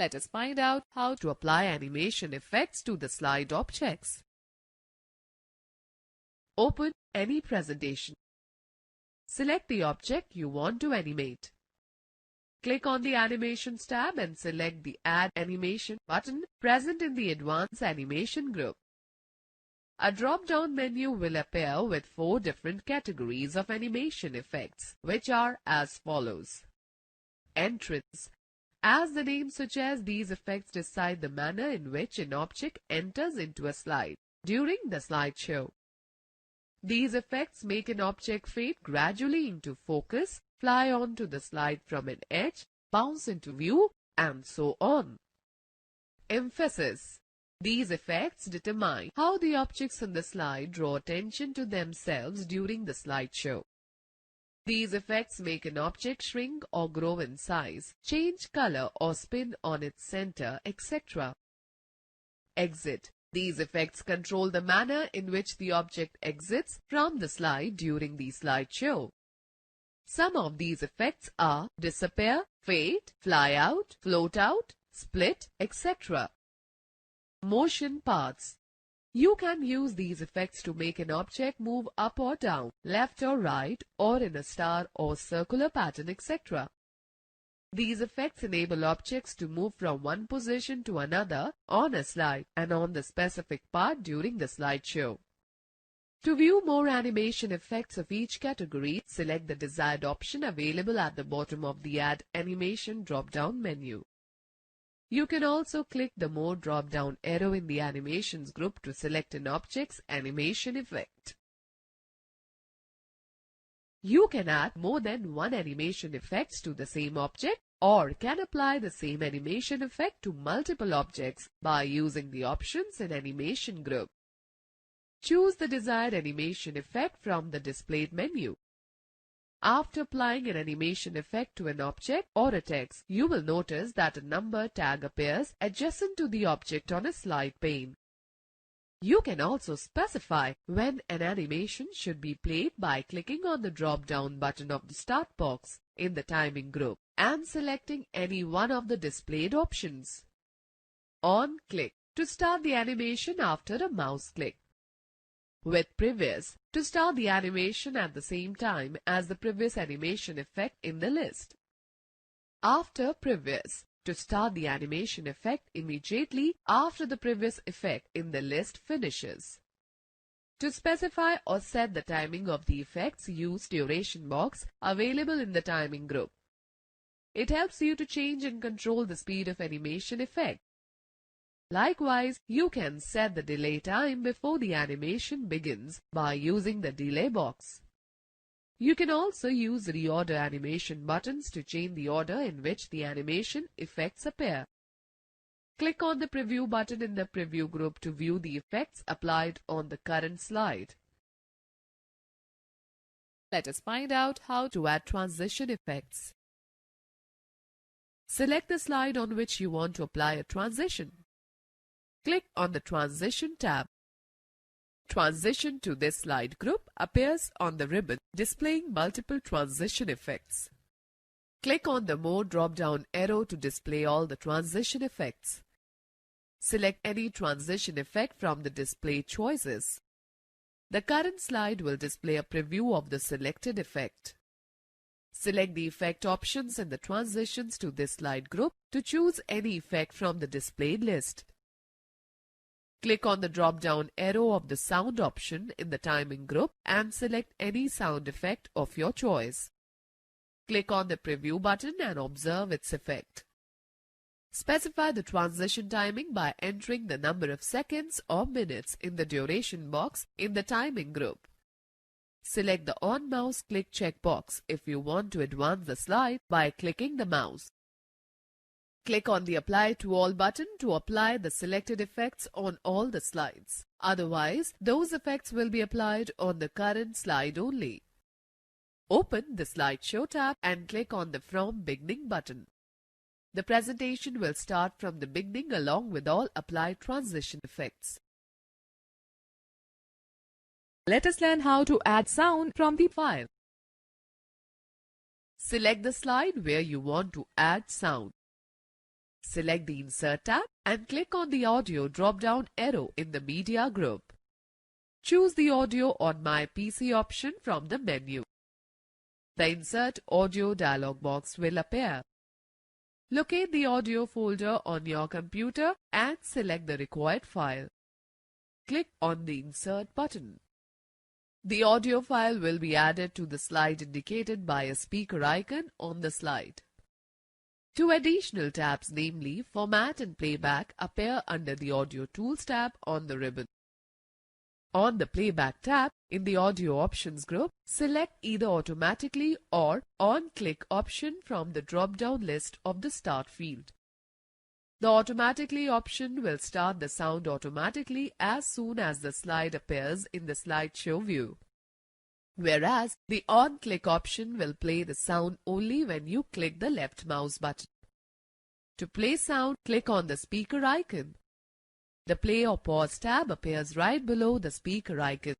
Let us find out how to apply animation effects to the slide objects. Open any presentation. Select the object you want to animate. Click on the Animations tab and select the Add Animation button present in the Advanced Animation group. A drop-down menu will appear with 4 different categories of animation effects, which are as follows. Entrance. As the name suggests, these effects decide the manner in which an object enters into a slide during the slideshow. These effects make an object fade gradually into focus, fly onto the slide from an edge, bounce into view, and so on. Emphasis. These effects determine how the objects on the slide draw attention to themselves during the slideshow. These effects make an object shrink or grow in size, change color or spin on its center, etc. Exit. These effects control the manner in which the object exits from the slide during the slideshow. Some of these effects are disappear, fade, fly out, float out, split, etc. Motion paths. You can use these effects to make an object move up or down, left or right, or in a star or circular pattern, etc. These effects enable objects to move from one position to another on a slide and on the specific part during the slideshow. To view more animation effects of each category, select the desired option available at the bottom of the Add Animation drop-down menu. You can also click the More drop-down arrow in the Animations group to select an object's animation effect. You can add more than one animation effects to the same object or can apply the same animation effect to multiple objects by using the options in Animation group. Choose the desired animation effect from the displayed menu. After applying an animation effect to an object or a text, you will notice that a number tag appears adjacent to the object on a slide pane. You can also specify when an animation should be played by clicking on the drop-down button of the Start box in the Timing group and selecting any one of the displayed options. On click to start the animation after a mouse click. With Previous to start the animation at the same time as the previous animation effect in the list. After Previous to start the animation effect immediately after the previous effect in the list finishes. To specify or set the timing of the effects, use Duration box available in the Timing group. It helps you to change and control the speed of animation effect. Likewise, you can set the delay time before the animation begins by using the Delay box. You can also use Reorder Animation buttons to change the order in which the animation effects appear. Click on the Preview button in the Preview group to view the effects applied on the current slide. Let us find out how to add transition effects. Select the slide on which you want to apply a transition. Click on the Transition tab. Transition to this slide group appears on the ribbon displaying multiple transition effects. Click on the More drop-down arrow to display all the transition effects. Select any transition effect from the display choices. The current slide will display a preview of the selected effect. Select the effect options in the Transitions to this slide group to choose any effect from the displayed list. Click on the drop-down arrow of the Sound option in the Timing group and select any sound effect of your choice. Click on the Preview button and observe its effect. Specify the transition timing by entering the number of seconds or minutes in the Duration box in the Timing group. Select the On Mouse Click checkbox if you want to advance the slide by clicking the mouse. Click on the Apply to All button to apply the selected effects on all the slides. Otherwise, those effects will be applied on the current slide only. Open the Slideshow tab and click on the From Beginning button. The presentation will start from the beginning along with all applied transition effects. Let us learn how to add sound from the file. Select the slide where you want to add sound. Select the Insert tab and click on the Audio drop-down arrow in the Media group. Choose the Audio on My PC option from the menu. The Insert Audio dialog box will appear. Locate the audio folder on your computer and select the required file. Click on the Insert button. The audio file will be added to the slide indicated by a speaker icon on the slide. Two additional tabs, namely Format and Playback, appear under the Audio Tools tab on the ribbon. On the Playback tab, in the Audio Options group, select either Automatically or On-Click option from the drop-down list of the Start field. The Automatically option will start the sound automatically as soon as the slide appears in the slideshow view, whereas the On-Click option will play the sound only when you click the left mouse button. To play sound, click on the speaker icon. The Play or Pause tab appears right below the speaker icon.